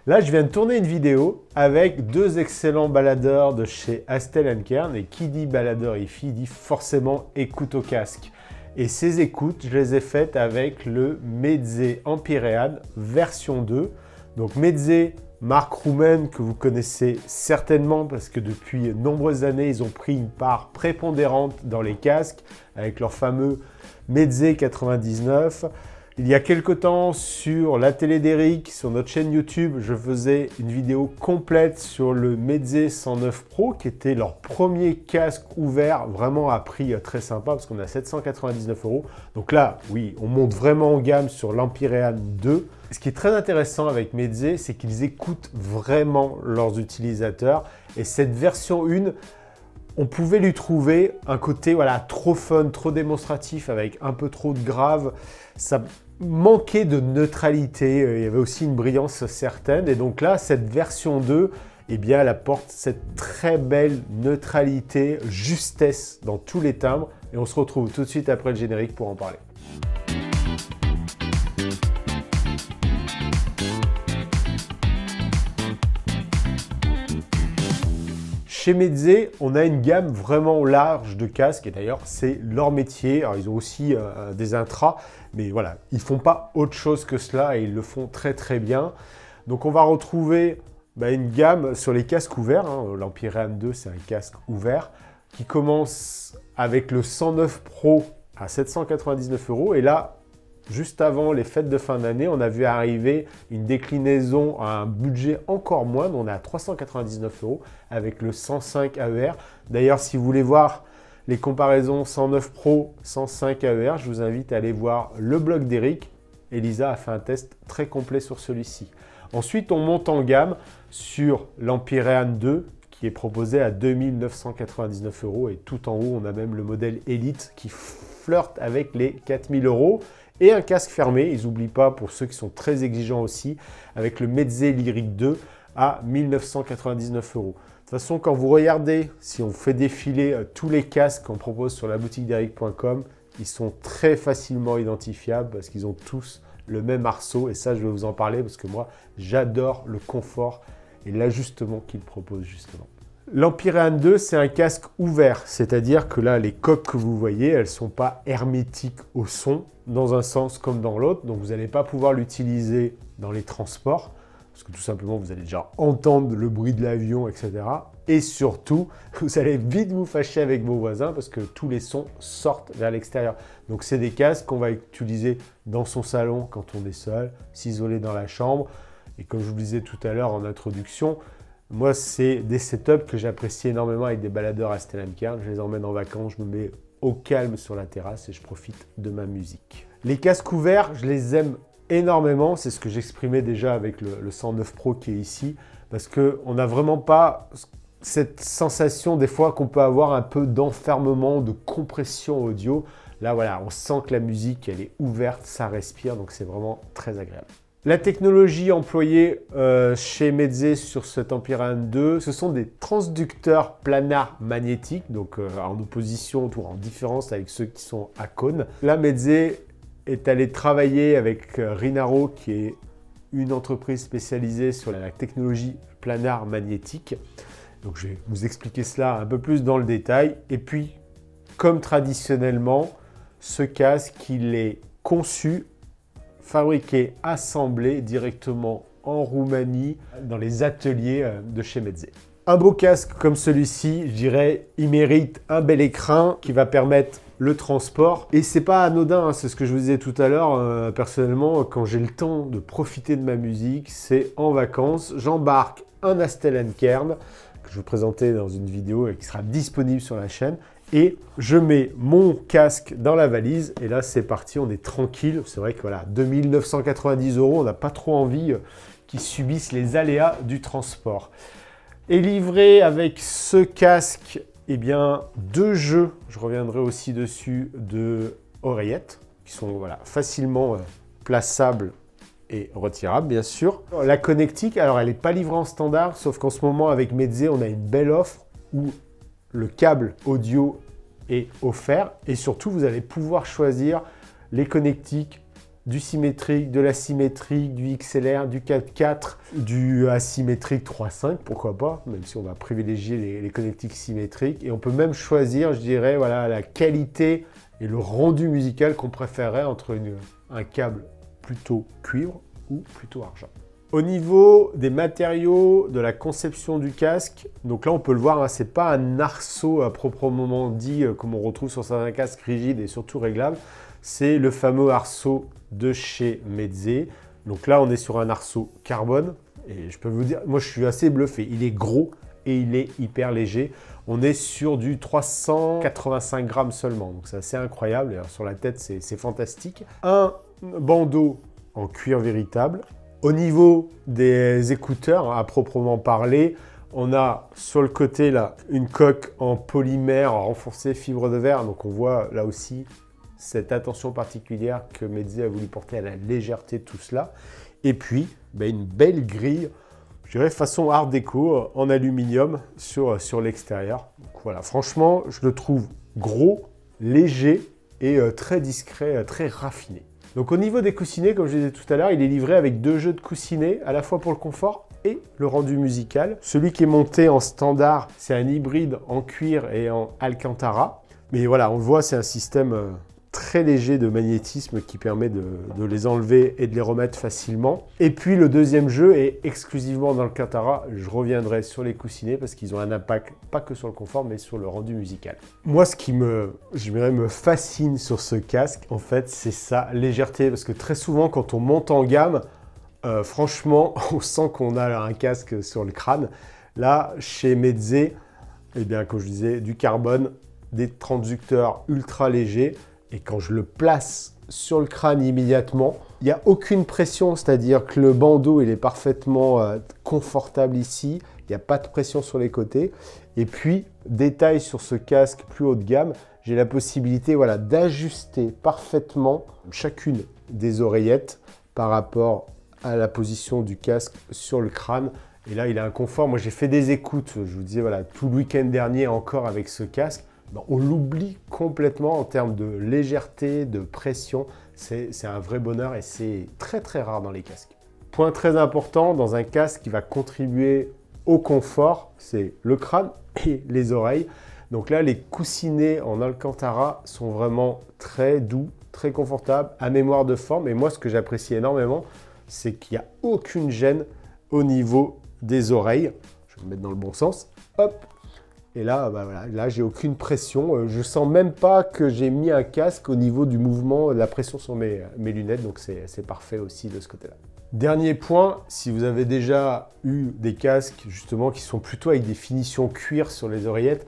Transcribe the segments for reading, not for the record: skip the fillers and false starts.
Là, je viens de tourner une vidéo avec deux excellents baladeurs de chez Astel & Kern. Et qui dit baladeur hi-fi dit forcément écoute au casque. Et ces écoutes, je les ai faites avec le Meze Empyrean version 2. Donc Meze, marque roumaine que vous connaissez certainement parce que depuis de nombreuses années, ils ont pris une part prépondérante dans les casques avec leur fameux Meze 99. Il y a quelque temps, sur la télé d'Eric, sur notre chaîne YouTube, je faisais une vidéo complète sur le Meze 109 Pro, qui était leur premier casque ouvert, vraiment à prix très sympa, parce qu'on a 799 €. Donc là, oui, on monte vraiment en gamme sur l'Empyrean 2. Ce qui est très intéressant avec Meze, c'est qu'ils écoutent vraiment leurs utilisateurs. Et cette version 1, on pouvait lui trouver un côté voilà, trop fun, trop démonstratif, avec un peu trop de grave. Ça manquait de neutralité, il y avait aussi une brillance certaine. Et donc là, cette version 2, eh bien, elle apporte cette très belle neutralité, justesse dans tous les timbres. Et on se retrouve tout de suite après le générique pour en parler. Chez Meze, on a une gamme vraiment large de casques et d'ailleurs, c'est leur métier. Alors, ils ont aussi des intras, mais voilà, ils ne font pas autre chose que cela et ils le font très très bien. Donc, on va retrouver une gamme sur les casques ouverts. L'Empyrean 2, c'est un casque ouvert qui commence avec le 109 Pro à 799 € et là, juste avant les fêtes de fin d'année, on a vu arriver une déclinaison à un budget encore moindre. On est à 399 € avec le 105 AER. D'ailleurs, si vous voulez voir les comparaisons 109 Pro, 105 AER, je vous invite à aller voir le blog d'Eric. Elisa a fait un test très complet sur celui-ci. Ensuite, on monte en gamme sur l'Empyrean 2 qui est proposé à 2999 € et tout en haut, on a même le modèle Elite qui flirte avec les 4000 € et un casque fermé. Ils n'oublient pas, pour ceux qui sont très exigeants aussi, avec le Meze Lyric 2 à 1999 €. De toute façon, quand vous regardez, si on fait défiler tous les casques qu'on propose sur la boutique d'eric.com, ils sont très facilement identifiables parce qu'ils ont tous le même arceau. Et ça, je vais vous en parler parce que moi, j'adore le confort et l'ajustement qu'ils proposent justement. L'Empyrean 2, c'est un casque ouvert, c'est-à-dire que là, les coques que vous voyez, elles ne sont pas hermétiques au son, dans un sens comme dans l'autre. Donc, vous n'allez pas pouvoir l'utiliser dans les transports, parce que tout simplement, vous allez déjà entendre le bruit de l'avion, etc. Et surtout, vous allez vite vous fâcher avec vos voisins, parce que tous les sons sortent vers l'extérieur. Donc, c'est des casques qu'on va utiliser dans son salon quand on est seul, s'isoler dans la chambre. Et comme je vous le disais tout à l'heure en introduction, moi, c'est des setups que j'apprécie énormément avec des baladeurs Astel & Kern. Je les emmène en vacances, je me mets au calme sur la terrasse et je profite de ma musique. Les casques ouverts, je les aime énormément. C'est ce que j'exprimais déjà avec le 109 Pro qui est ici. Parce qu'on n'a vraiment pas cette sensation des fois qu'on peut avoir un peu d'enfermement, de compression audio. Là, voilà, on sent que la musique, elle est ouverte, ça respire. Donc, c'est vraiment très agréable. La technologie employée chez Meze sur cet Empyrean 2, ce sont des transducteurs planars magnétiques, donc en opposition ou en différence avec ceux qui sont à cône. Là, Meze est allé travailler avec Rinaro, qui est une entreprise spécialisée sur la technologie planar magnétique. Donc, je vais vous expliquer cela un peu plus dans le détail. Et puis, comme traditionnellement, ce casque, il est conçu, fabriqué, assemblé directement en Roumanie dans les ateliers de chez Meze. Un beau casque comme celui-ci, je dirais, il mérite un bel écrin qui va permettre le transport. Et c'est pas anodin, hein, c'est ce que je vous disais tout à l'heure. Personnellement, quand j'ai le temps de profiter de ma musique, c'est en vacances. J'embarque un Astel & Kern que je vais vous présenter dans une vidéo et qui sera disponible sur la chaîne. Et je mets mon casque dans la valise et là c'est parti, on est tranquille. C'est vrai que voilà, 2990 €, on n'a pas trop envie qu'ils subissent les aléas du transport. Et livré avec ce casque, eh bien, deux jeux, je reviendrai aussi dessus, de oreillettes qui sont voilà, facilement plaçables et retirables bien sûr. La connectique, alors elle n'est pas livrée en standard, sauf qu'en ce moment avec Meze, on a une belle offre où le câble audio est offert et surtout vous allez pouvoir choisir les connectiques du symétrique, de l'asymétrique, du XLR, du 4.4, du asymétrique 3.5, pourquoi pas, même si on va privilégier les connectiques symétriques. Et on peut même choisir, je dirais, voilà, la qualité et le rendu musical qu'on préférerait entre un câble plutôt cuivre ou plutôt argent. Au niveau des matériaux, de la conception du casque, donc là on peut le voir, hein, c'est pas un arceau à proprement dit comme on retrouve sur certains casques rigides et surtout réglables. C'est le fameux arceau de chez Meze. Donc là on est sur un arceau carbone et je peux vous dire, moi je suis assez bluffé. Il est gros et il est hyper léger. On est sur du 385 grammes seulement, donc c'est assez incroyable. Et alors, sur la tête c'est fantastique. Un bandeau en cuir véritable. Au niveau des écouteurs, à proprement parler, on a sur le côté là une coque en polymère renforcé fibre de verre. Donc on voit là aussi cette attention particulière que Meze a voulu porter à la légèreté de tout cela. Et puis une belle grille, je dirais façon art déco en aluminium sur l'extérieur. Donc voilà, franchement, je le trouve gros, léger et très discret, très raffiné. Donc au niveau des coussinets, comme je disais tout à l'heure, il est livré avec 2 jeux de coussinets, à la fois pour le confort et le rendu musical. Celui qui est monté en standard, c'est un hybride en cuir et en alcantara. Mais voilà, on le voit, c'est un système très léger de magnétisme qui permet de les enlever et de les remettre facilement. Et puis le deuxième jeu est exclusivement dans le alcantara. Je reviendrai sur les coussinets parce qu'ils ont un impact pas que sur le confort mais sur le rendu musical. Moi, ce qui me fascine sur ce casque, en fait, c'est sa légèreté, parce que très souvent quand on monte en gamme, franchement, on sent qu'on a un casque sur le crâne. Là, chez Meze, eh bien, comme je disais, du carbone, des transducteurs ultra légers. Et quand je le place sur le crâne immédiatement, il n'y a aucune pression, c'est-à-dire que le bandeau il est parfaitement confortable ici, il n'y a pas de pression sur les côtés. Et puis, détail sur ce casque plus haut de gamme, j'ai la possibilité voilà, d'ajuster parfaitement chacune des oreillettes par rapport à la position du casque sur le crâne. Et là, il a un confort. Moi, j'ai fait des écoutes, je vous disais, voilà, tout le week-end dernier encore avec ce casque. On l'oublie complètement en termes de légèreté, de pression. C'est un vrai bonheur et c'est très très rare dans les casques. Point très important dans un casque qui va contribuer au confort, c'est le crâne et les oreilles. Donc là, les coussinets en alcantara sont vraiment très doux, très confortables, à mémoire de forme. Et moi, ce que j'apprécie énormément, c'est qu'il n'y a aucune gêne au niveau des oreilles. Je vais me mettre dans le bon sens. Hop! Et là, voilà, là, j'ai aucune pression. Je sens même pas que j'ai mis un casque au niveau du mouvement, de la pression sur mes lunettes. Donc, c'est parfait aussi de ce côté-là. Dernier point, si vous avez déjà eu des casques justement qui sont plutôt avec des finitions cuir sur les oreillettes,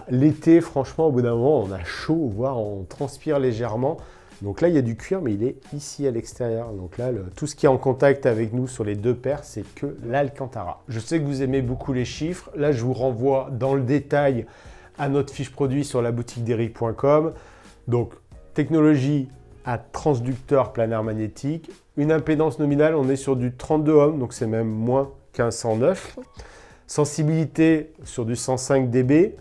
l'été, franchement, au bout d'un moment, on a chaud, voire on transpire légèrement. Donc là, il y a du cuir, mais il est ici à l'extérieur. Donc là, tout ce qui est en contact avec nous sur les deux paires, c'est que l'alcantara. Je sais que vous aimez beaucoup les chiffres. Là, je vous renvoie dans le détail à notre fiche produit sur la boutique d'eric.com. Donc, technologie à transducteur planaire magnétique. Une impédance nominale, on est sur du 32 ohms, donc c'est même moins qu'un 109. Sensibilité sur du 105 dB.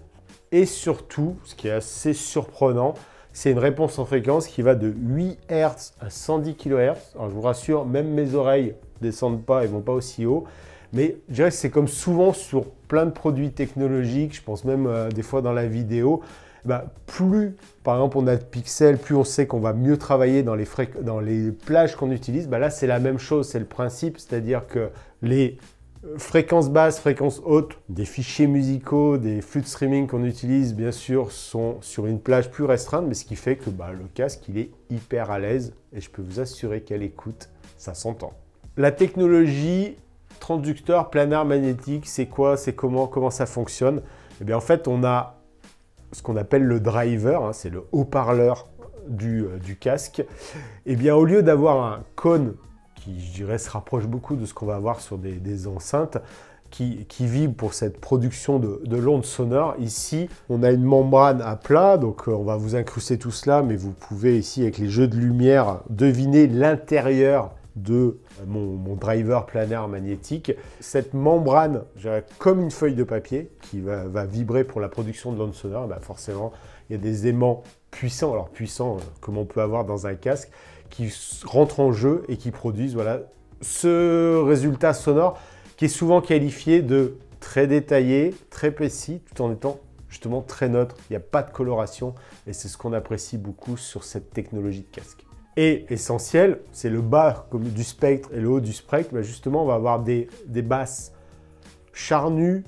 Et surtout, ce qui est assez surprenant, c'est une réponse en fréquence qui va de 8 Hz à 110 kHz. Alors je vous rassure, même mes oreilles ne descendent pas et ne vont pas aussi haut. Mais je dirais que c'est comme souvent sur plein de produits technologiques, je pense même des fois dans la vidéo, plus par exemple on a de pixels, plus on sait qu'on va mieux travailler dans les plages qu'on utilise. Là c'est la même chose, c'est le principe, c'est-à-dire que les fréquences basses, fréquences hautes, des fichiers musicaux, des flux de streaming qu'on utilise, bien sûr, sont sur une plage plus restreinte, mais ce qui fait que le casque, il est hyper à l'aise et je peux vous assurer qu'à l'écoute, ça s'entend. La technologie transducteur planaire magnétique, c'est quoi? C'est comment ça fonctionne? Eh bien, en fait, on a ce qu'on appelle le driver, c'est le haut-parleur du casque. Eh bien, au lieu d'avoir un cône qui, je dirais, se rapproche beaucoup de ce qu'on va avoir sur des enceintes qui vibrent pour cette production de l'onde sonore. Ici, on a une membrane à plat, donc on va vous incruster tout cela, mais vous pouvez ici, avec les jeux de lumière, deviner l'intérieur de mon driver planaire magnétique. Cette membrane, je dirais, comme une feuille de papier qui va vibrer pour la production de l'onde sonore, forcément, il y a des aimants puissants, alors puissants comme on peut avoir dans un casque, qui rentrent en jeu et qui produisent voilà, ce résultat sonore qui est souvent qualifié de très détaillé, très précis, tout en étant justement très neutre. Il n'y a pas de coloration et c'est ce qu'on apprécie beaucoup sur cette technologie de casque. Et essentiel, c'est le bas comme du spectre et le haut du spectre. Ben justement, on va avoir des basses charnues,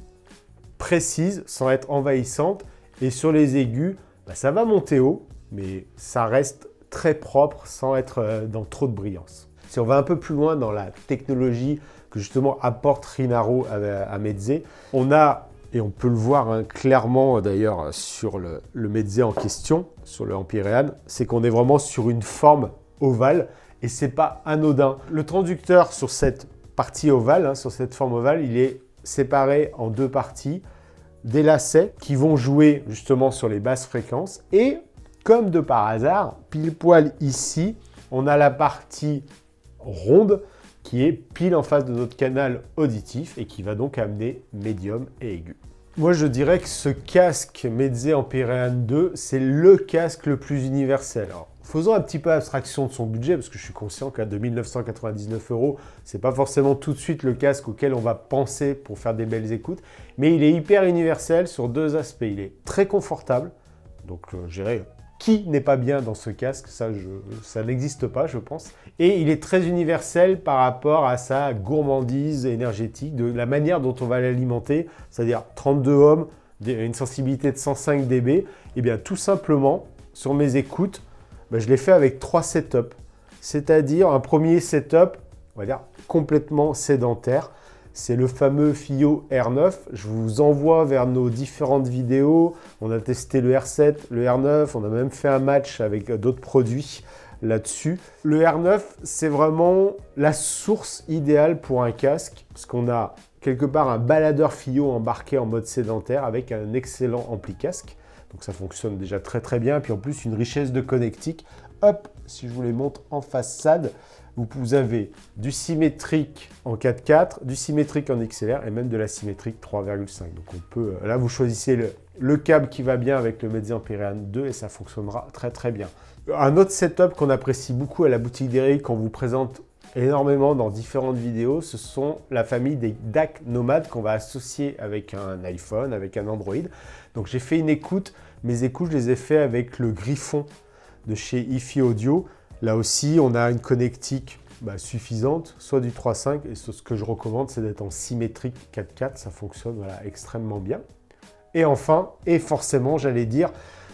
précises, sans être envahissantes. Et sur les aigus, ben ça va monter haut, mais ça reste très propre sans être dans trop de brillance. Si on va un peu plus loin dans la technologie que justement apporte Rinaro à Meze, on a, et on peut le voir hein, clairement d'ailleurs sur le Meze en question, sur le Empyrean, c'est qu'on est vraiment sur une forme ovale et c'est pas anodin. Le transducteur sur cette partie ovale, hein, sur cette forme ovale, il est séparé en deux parties, des lacets qui vont jouer justement sur les basses fréquences et comme de par hasard, pile poil ici, on a la partie ronde qui est pile en face de notre canal auditif et qui va donc amener médium et aigu. Moi, je dirais que ce casque Meze Empyrean 2, c'est le casque le plus universel. Alors, faisons un petit peu abstraction de son budget, parce que je suis conscient qu'à 2999 €, c'est pas forcément tout de suite le casque auquel on va penser pour faire des belles écoutes, mais il est hyper universel sur deux aspects. Il est très confortable, donc je dirais qui n'est pas bien dans ce casque, ça n'existe pas, je pense. Et il est très universel par rapport à sa gourmandise énergétique, de la manière dont on va l'alimenter, c'est-à-dire 32 ohms, une sensibilité de 105 dB. Et bien tout simplement, sur mes écoutes, ben, je l'ai fait avec 3 setups. C'est-à-dire un premier setup, on va dire complètement sédentaire. C'est le fameux FiiO R9. Je vous envoie vers nos différentes vidéos. On a testé le R7, le R9. On a même fait un match avec d'autres produits là-dessus. Le R9, c'est vraiment la source idéale pour un casque parce qu'on a quelque part un baladeur FiiO embarqué en mode sédentaire avec un excellent ampli casque. Donc ça fonctionne déjà très très bien. Puis en plus, une richesse de connectique. Hop, si je vous les montre en façade, vous avez du symétrique en 4.4, du symétrique en XLR et même de la symétrique 3.5. Donc on peut, là vous choisissez le câble qui va bien avec le Meze Empyrean 2 et ça fonctionnera très très bien. Un autre setup qu'on apprécie beaucoup à la boutique d'Eric, qu'on vous présente énormément dans différentes vidéos, ce sont la famille des DAC nomades qu'on va associer avec un iPhone, avec un Android. Donc j'ai fait une écoute, mes écoutes je les ai fait avec le Griffon de chez Hi-Fi Audio. Là aussi, on a une connectique suffisante, soit du 3.5, et ce que je recommande, c'est d'être en symétrique 4.4, ça fonctionne voilà, extrêmement bien. Et enfin, et forcément, j'allais dire,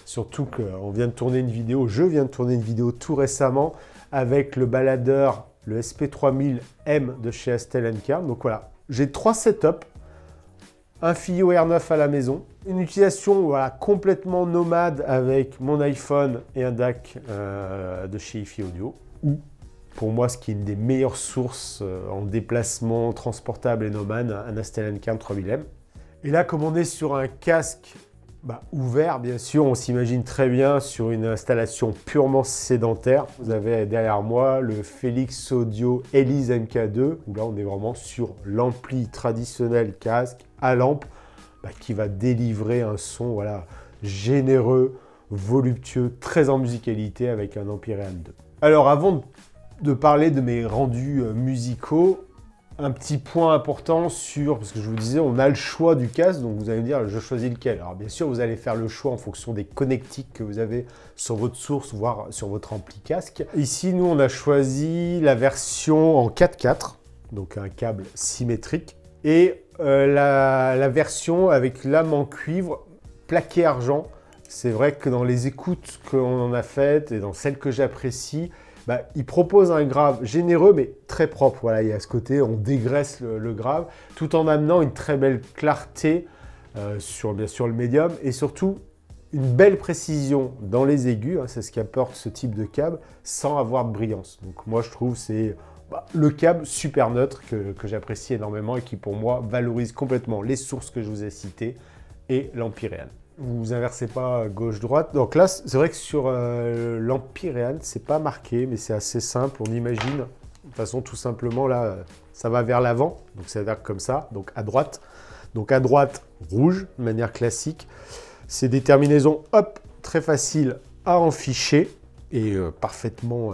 surtout qu'on vient de tourner une vidéo, je viens de tourner une vidéo tout récemment avec le baladeur, le SP3000M de chez Astell & Kern. Donc voilà, j'ai 3 setups, un FiiO R9 à la maison, une utilisation voilà, complètement nomade avec mon iPhone et un DAC de chez Hi-Fi Audio, ou pour moi ce qui est une des meilleures sources en déplacement transportable et nomade, un Astell & Kern 3000M. Et là, comme on est sur un casque ouvert, bien sûr, on s'imagine très bien sur une installation purement sédentaire. Vous avez derrière moi le Felix Audio Elise MK2, où là on est vraiment sur l'ampli traditionnel casque à lampe, qui va délivrer un son voilà, généreux, voluptueux, très en musicalité avec un Empyrean 2. Alors avant de parler de mes rendus musicaux, un petit point important sur, parce que je vous disais, on a le choix du casque, donc vous allez me dire, je choisis lequel. Alors bien sûr, vous allez faire le choix en fonction des connectiques que vous avez sur votre source, voire sur votre ampli casque. Ici, nous, on a choisi la version en 4.4, donc un câble symétrique, et la version avec lame en cuivre plaqué argent. C'est vrai que dans les écoutes qu'on en a faites et dans celles que j'apprécie, il propose un grave généreux mais très propre. Voilà, il y a ce côté, on dégraisse le grave tout en amenant une très belle clarté sur bien sûr le médium et surtout une belle précision dans les aigus. Hein, c'est ce qu'apporte ce type de câble sans avoir de brillance. Donc moi je trouve c'est le câble super neutre que j'apprécie énormément et qui pour moi valorise complètement les sources que je vous ai citées et l'Empyrean. Vous inversez pas gauche-droite. Donc là, c'est vrai que sur l'Empyrean, c'est pas marqué, mais c'est assez simple. On imagine, de toute façon, tout simplement, là, ça va vers l'avant. Donc, ça va comme ça, donc à droite. Donc à droite, rouge, de manière classique. C'est des terminaisons, hop, très faciles à enficher et parfaitement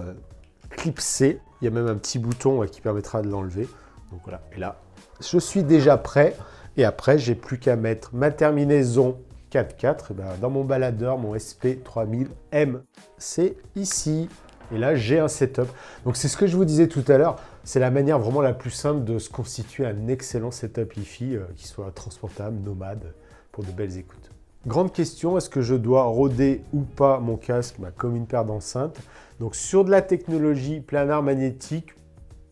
clipser. Il y a même un petit bouton qui permettra de l'enlever. Donc voilà, et là, je suis déjà prêt. Et après, j'ai plus qu'à mettre ma terminaison 4.4 dans mon baladeur, mon SP3000M. C'est ici. Et là, j'ai un setup. Donc, c'est ce que je vous disais tout à l'heure. C'est la manière vraiment la plus simple de se constituer un excellent setup hi-fi qui soit transportable, nomade, pour de belles écoutes. Grande question, est-ce que je dois roder ou pas mon casque comme une paire d'enceintes? Donc, sur de la technologie planar magnétique,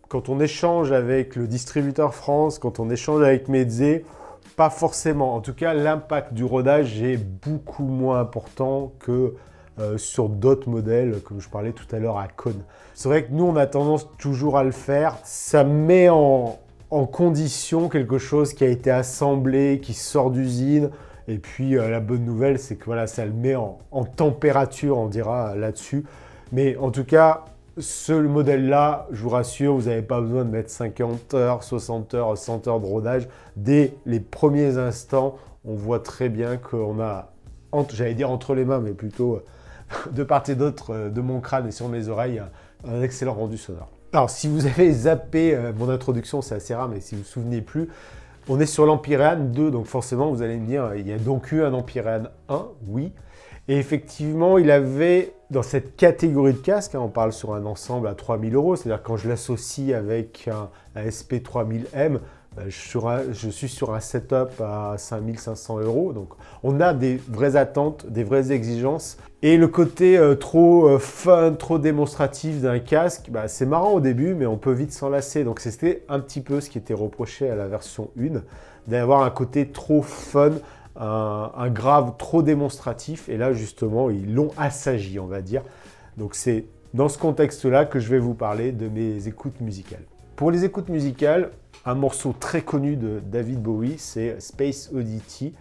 quand on échange avec le distributeur France, quand on échange avec Meze, pas forcément. En tout cas, l'impact du rodage est beaucoup moins important que sur d'autres modèles, comme je parlais tout à l'heure à Kone. C'est vrai que nous, on a tendance toujours à le faire. Ça met en condition quelque chose qui a été assemblé, qui sort d'usine. Et puis, la bonne nouvelle, c'est que voilà, ça le met en température, on dira là-dessus. Mais en tout cas, ce modèle-là, je vous rassure, vous n'avez pas besoin de mettre 50 heures, 60 heures, 100 heures de rodage. Dès les premiers instants, on voit très bien qu'on a, j'allais dire entre les mains, mais plutôt de part et d'autre de mon crâne et sur mes oreilles, un excellent rendu sonore. Alors, si vous avez zappé mon introduction, c'est assez rare, mais si vous ne vous souvenez plus, on est sur l'Empyrean 2, donc forcément, vous allez me dire, il y a donc eu un Empyrean 1, oui. Et effectivement, il avait, dans cette catégorie de casque, on parle sur un ensemble à 3 000 €, c'est-à-dire quand je l'associe avec un SP3000M, je suis sur un setup à 5 500 €. Donc, on a des vraies attentes, des vraies exigences. Et le côté trop fun, trop démonstratif d'un casque, c'est marrant au début, mais on peut vite s'en lasser. Donc, c'était un petit peu ce qui était reproché à la version 1, d'avoir un côté trop fun, un grave trop démonstratif. Et là, justement, ils l'ont assagi, on va dire. Donc, c'est dans ce contexte-là que je vais vous parler de mes écoutes musicales. Pour les écoutes musicales, un morceau très connu de David Bowie, c'est Space Oddity,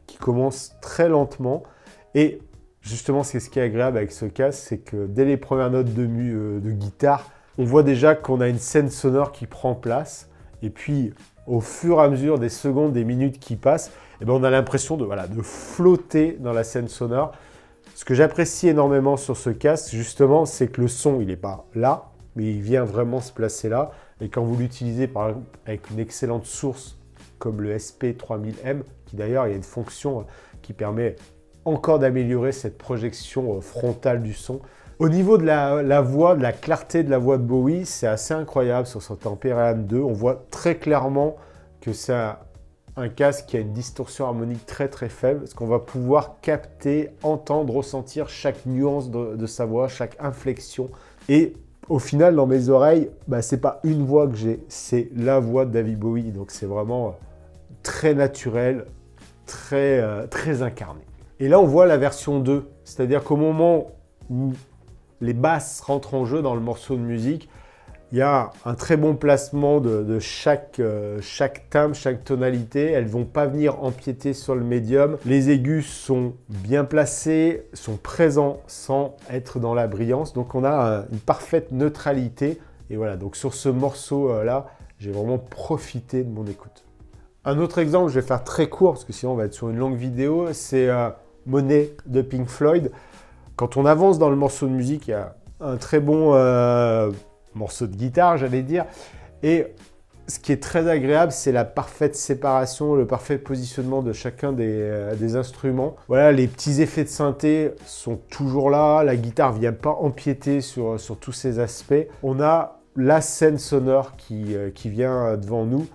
qui commence très lentement. Et justement, c'est ce qui est agréable avec ce casque, c'est que dès les premières notes de guitare, on voit déjà qu'on a une scène sonore qui prend place. Et puis, au fur et à mesure des secondes, des minutes qui passent, on a l'impression de flotter dans la scène sonore. Ce que j'apprécie énormément sur ce casque, justement, c'est que le son, il n'est pas là, mais il vient vraiment se placer là. Et quand vous l'utilisez par exemple avec une excellente source comme le SP3000M, qui d'ailleurs, il y a une fonction qui permet encore d'améliorer cette projection frontale du son. Au niveau de la voix, de la clarté de la voix de Bowie, c'est assez incroyable sur son Empyrean 2. On voit très clairement que c'est un casque qui a une distorsion harmonique très très faible, parce qu'on va pouvoir capter, entendre, ressentir chaque nuance de sa voix, chaque inflexion. Et au final, dans mes oreilles, c'est pas une voix que j'ai, c'est la voix de David Bowie. Donc c'est vraiment très naturel, très incarné. Et là, on voit la version 2, c'est-à-dire qu'au moment où les basses rentrent en jeu dans le morceau de musique, il y a un très bon placement de chaque timbre, chaque tonalité. Elles ne vont pas venir empiéter sur le médium. Les aigus sont bien placés, sont présents sans être dans la brillance. Donc on a une parfaite neutralité. Et voilà, donc sur ce morceau-là, j'ai vraiment profité de mon écoute. Un autre exemple, je vais faire très court, parce que sinon on va être sur une longue vidéo, c'est Money de Pink Floyd. Quand on avance dans le morceau de musique, il y a un très bon morceau de guitare, j'allais dire. Et ce qui est très agréable, c'est la parfaite séparation, le parfait positionnement de chacun des instruments. Voilà, les petits effets de synthé sont toujours là. La guitare ne vient pas empiéter sur tous ces aspects. On a la scène sonore qui vient devant nous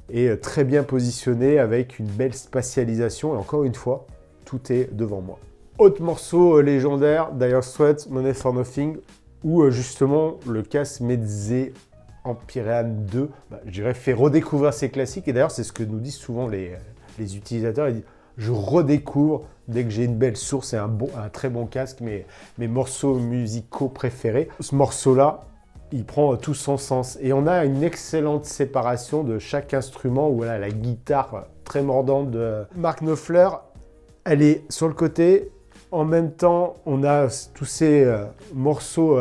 et très bien positionnée avec une belle spatialisation. Et encore une fois, tout est devant moi. Autre morceau légendaire, Dire Straits, Money for Nothing, où justement le casque Meze Empyrean 2, je dirais, fait redécouvrir ses classiques. Et d'ailleurs, c'est ce que nous disent souvent les utilisateurs. Ils disent, je redécouvre dès que j'ai une belle source et un très bon casque, mes morceaux musicaux préférés. Ce morceau-là, il prend tout son sens. Et on a une excellente séparation de chaque instrument, où voilà, la guitare très mordante de Mark Knopfler, elle est sur le côté. En même temps, on a tous ces morceaux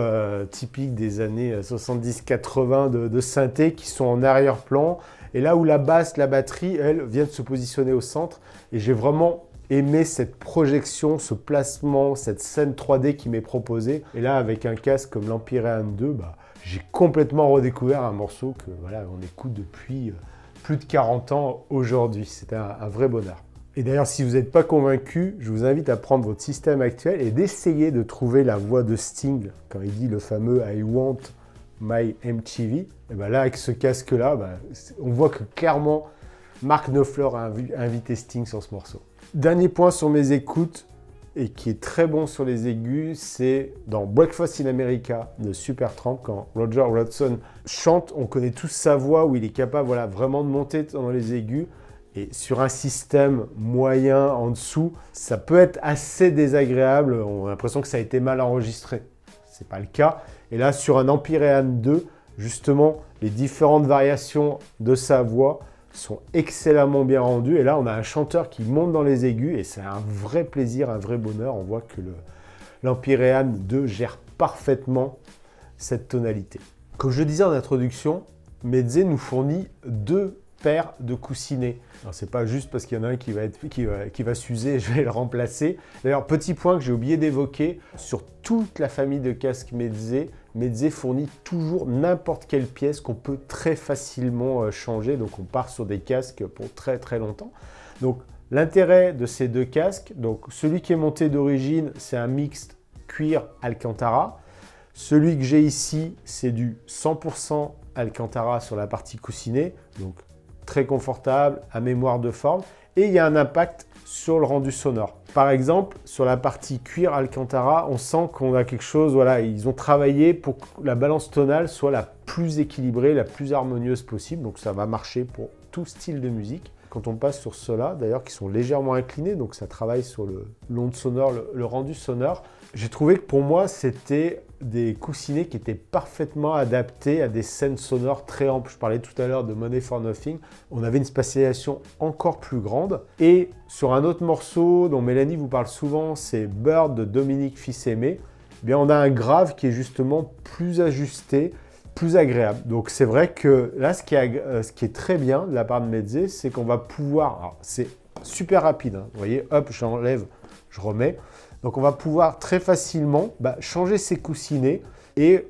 typiques des années 70-80 de synthé qui sont en arrière-plan. Et là où la basse, la batterie, elle, vient de se positionner au centre. Et j'ai vraiment aimé cette projection, ce placement, cette scène 3D qui m'est proposée. Et là, avec un casque comme l'Empyrean 2, j'ai complètement redécouvert un morceau que voilà, on écoute depuis plus de 40 ans aujourd'hui. C'était un vrai bonheur. Et d'ailleurs, si vous n'êtes pas convaincu, je vous invite à prendre votre système actuel et d'essayer de trouver la voix de Sting quand il dit le fameux I want my MTV. Et ben là, avec ce casque-là, on voit que clairement, Mark Knopfler a invité Sting sur ce morceau. Dernier point sur mes écoutes, et qui est très bon sur les aigus, c'est dans Breakfast in America de Supertramp, quand Roger Hodgson chante, on connaît tous sa voix où il est capable voilà, vraiment de monter dans les aigus. Et sur un système moyen en dessous, ça peut être assez désagréable. On a l'impression que ça a été mal enregistré. Ce n'est pas le cas. Et là, sur un Empyrean 2, justement, les différentes variations de sa voix sont excellemment bien rendues. Et là, on a un chanteur qui monte dans les aigus et c'est un vrai plaisir, un vrai bonheur. On voit que l'Empyrean 2 gère parfaitement cette tonalité. Comme je le disais en introduction, Meze nous fournit 2 paires de coussinets. Alors c'est pas juste parce qu'il y en a un qui va s'user et je vais le remplacer. D'ailleurs, petit point que j'ai oublié d'évoquer, sur toute la famille de casques Meze, Meze fournit toujours n'importe quelle pièce qu'on peut très facilement changer. Donc on part sur des casques pour très très longtemps. Donc l'intérêt de ces 2 casques, donc celui qui est monté d'origine, c'est un mixte cuir Alcantara. Celui que j'ai ici, c'est du 100% Alcantara sur la partie coussinée. Donc très confortable, à mémoire de forme, et il y a un impact sur le rendu sonore. Par exemple, sur la partie cuir Alcantara, on sent qu'on a quelque chose, voilà, ils ont travaillé pour que la balance tonale soit la plus équilibrée, la plus harmonieuse possible, donc ça va marcher pour tout style de musique. Quand on passe sur ceux-là, d'ailleurs, qui sont légèrement inclinés, donc ça travaille sur l'onde sonore, le rendu sonore, j'ai trouvé que pour moi, c'était des coussinets qui étaient parfaitement adaptés à des scènes sonores très amples. Je parlais tout à l'heure de Money for Nothing. On avait une spatialisation encore plus grande. Et sur un autre morceau dont Mélanie vous parle souvent, c'est Bird de Dominique Fils-Aimé. Eh bien, on a un grave qui est justement plus ajusté, plus agréable. Donc c'est vrai que là, ce qui est très bien de la part de Meze, c'est qu'on va pouvoir... C'est super rapide, hein. Vous voyez, hop, j'enlève, je remets. Donc on va pouvoir très facilement changer ses coussinets et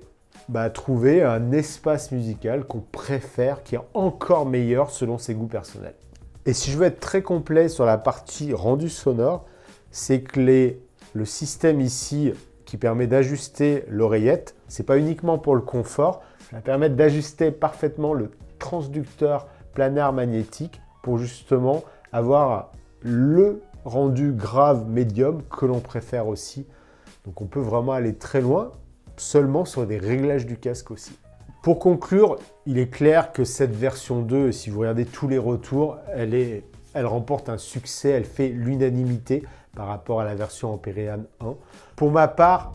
trouver un espace musical qu'on préfère, qui est encore meilleur selon ses goûts personnels. Et si je veux être très complet sur la partie rendu sonore, c'est que le système ici qui permet d'ajuster l'oreillette, c'est pas uniquement pour le confort, ça va permettre d'ajuster parfaitement le transducteur planaire magnétique pour justement avoir le rendu grave médium que l'on préfère aussi. Donc on peut vraiment aller très loin seulement sur des réglages du casque aussi. Pour conclure, il est clair que cette version 2, si vous regardez tous les retours, elle remporte un succès, elle fait l'unanimité par rapport à la version Empyrean 1. Pour ma part,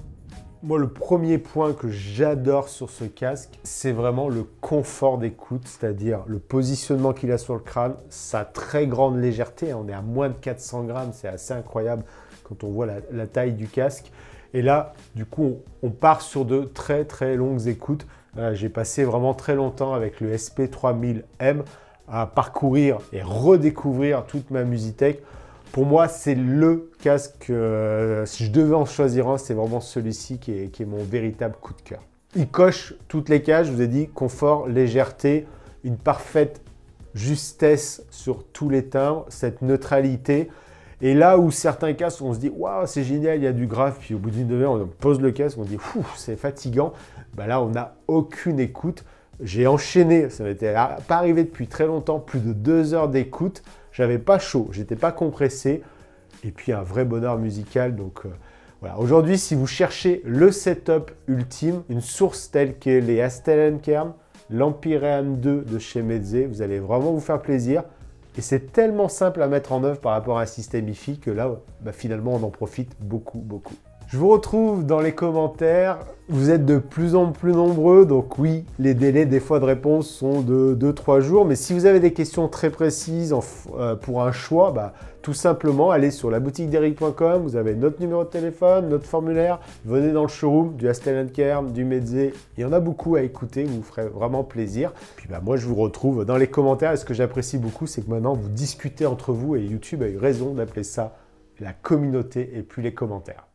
moi, le premier point que j'adore sur ce casque, c'est vraiment le confort d'écoute, c'est-à-dire le positionnement qu'il a sur le crâne, sa très grande légèreté. On est à moins de 400 grammes, c'est assez incroyable quand on voit la taille du casque. Et là, du coup, on part sur de très très longues écoutes. J'ai passé vraiment très longtemps avec le SP3000M à parcourir et redécouvrir toute ma Musitech. Pour moi, c'est le casque, si je devais en choisir un, c'est vraiment celui-ci qui est mon véritable coup de cœur. Il coche toutes les cases, je vous ai dit, confort, légèreté, une parfaite justesse sur tous les timbres, cette neutralité. Et là où certains casques, on se dit « Waouh, c'est génial, il y a du grave », puis au bout d'une demi-heure, on pose le casque, on dit « c'est fatigant ». Là, on n'a aucune écoute. J'ai enchaîné, ça n'était pas arrivé depuis très longtemps, plus de 2 heures d'écoute. J'avais pas chaud, j'étais pas compressé. Et puis un vrai bonheur musical. Donc voilà. Aujourd'hui, si vous cherchez le setup ultime, une source telle que les Astellenkern, l'Empyrean 2 de chez Meze, vous allez vraiment vous faire plaisir. Et c'est tellement simple à mettre en œuvre par rapport à un système hi-fi que là, finalement, on en profite beaucoup, beaucoup. Je vous retrouve dans les commentaires. Vous êtes de plus en plus nombreux, donc oui, les délais des fois de réponse sont de 2-3 jours. Mais si vous avez des questions très précises pour un choix, tout simplement, allez sur laboutiquederic.com. Vous avez notre numéro de téléphone, notre formulaire. Venez dans le showroom du Astellenkern, du Meze. Il y en a beaucoup à écouter, vous ferez vraiment plaisir. Puis moi, je vous retrouve dans les commentaires. Et ce que j'apprécie beaucoup, c'est que maintenant, vous discutez entre vous et YouTube a eu raison d'appeler ça la communauté et plus les commentaires.